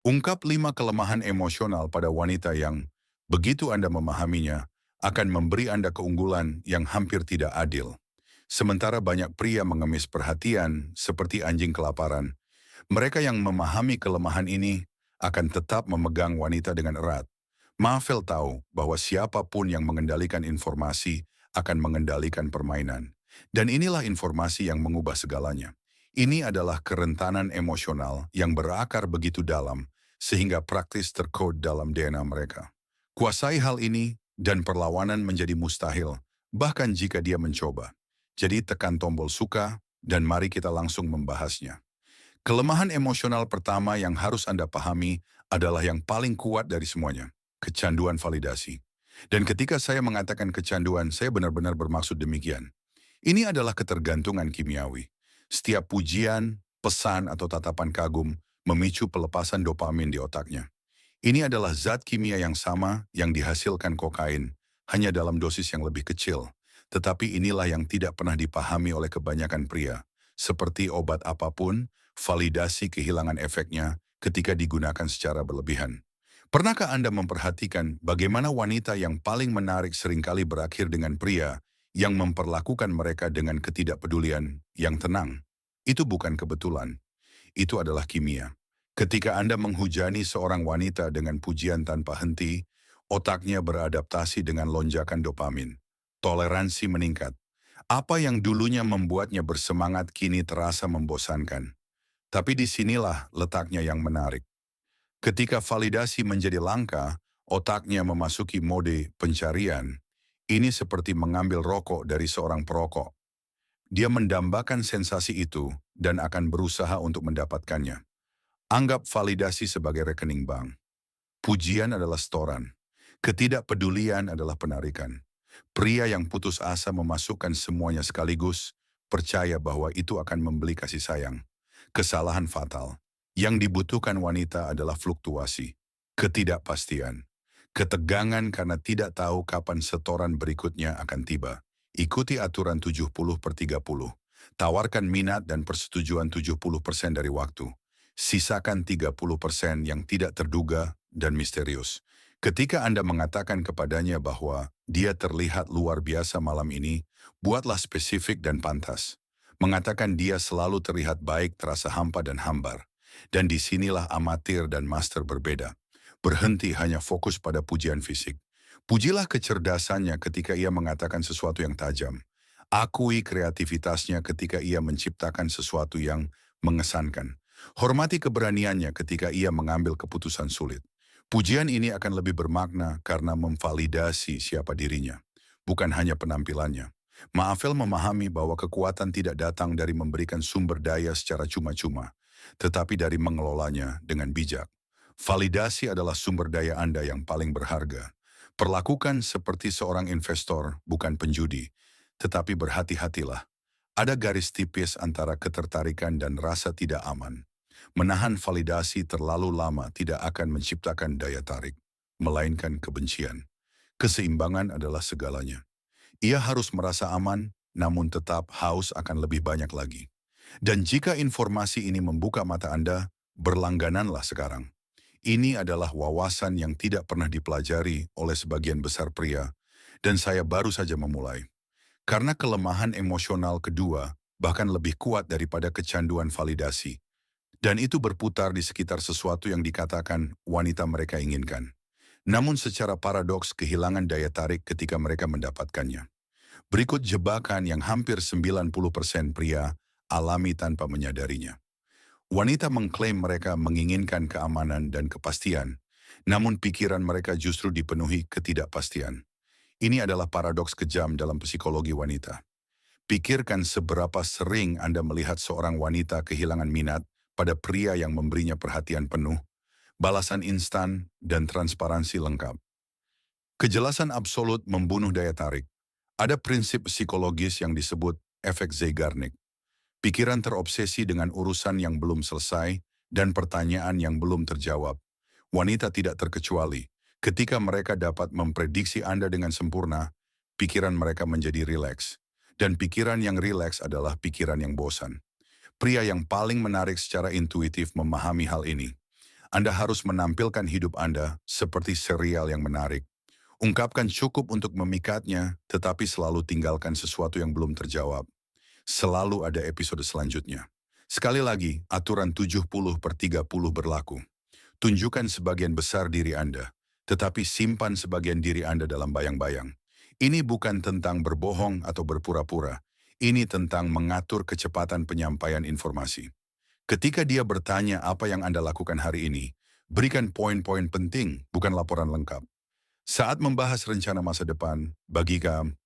Ungkap 5 kelemahan emosional pada wanita yang, begitu Anda memahaminya, akan memberi Anda keunggulan yang hampir tidak adil. Sementara banyak pria mengemis perhatian seperti anjing kelaparan, mereka yang memahami kelemahan ini akan tetap memegang wanita dengan erat. Mafel tahu bahwa siapapun yang mengendalikan informasi akan mengendalikan permainan. Dan inilah informasi yang mengubah segalanya. Ini adalah kerentanan emosional yang berakar begitu dalam sehingga praktis terkode dalam DNA mereka. Kuasai hal ini dan perlawanan menjadi mustahil, bahkan jika dia mencoba. Jadi tekan tombol suka dan mari kita langsung membahasnya. Kelemahan emosional pertama yang harus Anda pahami adalah yang paling kuat dari semuanya, kecanduan validasi. Dan ketika saya mengatakan kecanduan, saya benar-benar bermaksud demikian. Ini adalah ketergantungan kimiawi. Setiap pujian, pesan atau tatapan kagum memicu pelepasan dopamin di otaknya. Ini adalah zat kimia yang sama yang dihasilkan kokain, hanya dalam dosis yang lebih kecil. Tetapi inilah yang tidak pernah dipahami oleh kebanyakan pria. Seperti obat apapun, validasi kehilangan efeknya ketika digunakan secara berlebihan. Pernahkah Anda memperhatikan bagaimana wanita yang paling menarik seringkali berakhir dengan pria yang memperlakukan mereka dengan ketidakpedulian yang tenang? Itu bukan kebetulan, itu adalah kimia. Ketika Anda menghujani seorang wanita dengan pujian tanpa henti, otaknya beradaptasi dengan lonjakan dopamin. Toleransi meningkat. Apa yang dulunya membuatnya bersemangat kini terasa membosankan. Tapi disinilah letaknya yang menarik. Ketika validasi menjadi langka, otaknya memasuki mode pencarian. Ini seperti mengambil rokok dari seorang perokok. Dia mendambakan sensasi itu dan akan berusaha untuk mendapatkannya. Anggap validasi sebagai rekening bank. Pujian adalah setoran. Ketidakpedulian adalah penarikan. Pria yang putus asa memasukkan semuanya sekaligus, percaya bahwa itu akan membeli kasih sayang. Kesalahan fatal. Yang dibutuhkan wanita adalah fluktuasi, ketidakpastian, ketegangan karena tidak tahu kapan setoran berikutnya akan tiba. Ikuti aturan 70/30. Tawarkan minat dan persetujuan 70% dari waktu. Sisakan 30% yang tidak terduga dan misterius. Ketika Anda mengatakan kepadanya bahwa dia terlihat luar biasa malam ini, buatlah spesifik dan pantas. Mengatakan dia selalu terlihat baik terasa hampa dan hambar. Dan disinilah amatir dan master berbeda. Berhenti hanya fokus pada pujian fisik. Pujilah kecerdasannya ketika ia mengatakan sesuatu yang tajam. Akui kreativitasnya ketika ia menciptakan sesuatu yang mengesankan. Hormati keberaniannya ketika ia mengambil keputusan sulit. Pujian ini akan lebih bermakna karena memvalidasi siapa dirinya, bukan hanya penampilannya. Maafel memahami bahwa kekuatan tidak datang dari memberikan sumber daya secara cuma-cuma, tetapi dari mengelolanya dengan bijak. Validasi adalah sumber daya Anda yang paling berharga. Perlakukan seperti seorang investor, bukan penjudi, tetapi berhati-hatilah. Ada garis tipis antara ketertarikan dan rasa tidak aman. Menahan validasi terlalu lama tidak akan menciptakan daya tarik, melainkan kebencian. Keseimbangan adalah segalanya. Ia harus merasa aman, namun tetap haus akan lebih banyak lagi. Dan jika informasi ini membuka mata Anda, berlanggananlah sekarang. Ini adalah wawasan yang tidak pernah dipelajari oleh sebagian besar pria, dan saya baru saja memulai. Karena kelemahan emosional kedua bahkan lebih kuat daripada kecanduan validasi. Dan itu berputar di sekitar sesuatu yang dikatakan wanita mereka inginkan. Namun secara paradoks kehilangan daya tarik ketika mereka mendapatkannya. Berikut jebakan yang hampir 90% pria alami tanpa menyadarinya. Wanita mengklaim mereka menginginkan keamanan dan kepastian, namun pikiran mereka justru dipenuhi ketidakpastian. Ini adalah paradoks kejam dalam psikologi wanita. Pikirkan seberapa sering Anda melihat seorang wanita kehilangan minat pada pria yang memberinya perhatian penuh, balasan instan, dan transparansi lengkap. Kejelasan absolut membunuh daya tarik. Ada prinsip psikologis yang disebut efek Zeigarnik. Pikiran terobsesi dengan urusan yang belum selesai dan pertanyaan yang belum terjawab. Wanita tidak terkecuali. Ketika mereka dapat memprediksi Anda dengan sempurna, pikiran mereka menjadi rileks. Dan pikiran yang rileks adalah pikiran yang bosan. Pria yang paling menarik secara intuitif memahami hal ini. Anda harus menampilkan hidup Anda seperti serial yang menarik. Ungkapkan cukup untuk memikatnya, tetapi selalu tinggalkan sesuatu yang belum terjawab. Selalu ada episode selanjutnya. Sekali lagi, aturan 70/30 berlaku. Tunjukkan sebagian besar diri Anda, tetapi simpan sebagian diri Anda dalam bayang-bayang. Ini bukan tentang berbohong atau berpura-pura. Ini tentang mengatur kecepatan penyampaian informasi. Ketika dia bertanya apa yang Anda lakukan hari ini, berikan poin-poin penting, bukan laporan lengkap. Saat membahas rencana masa depan, bagikan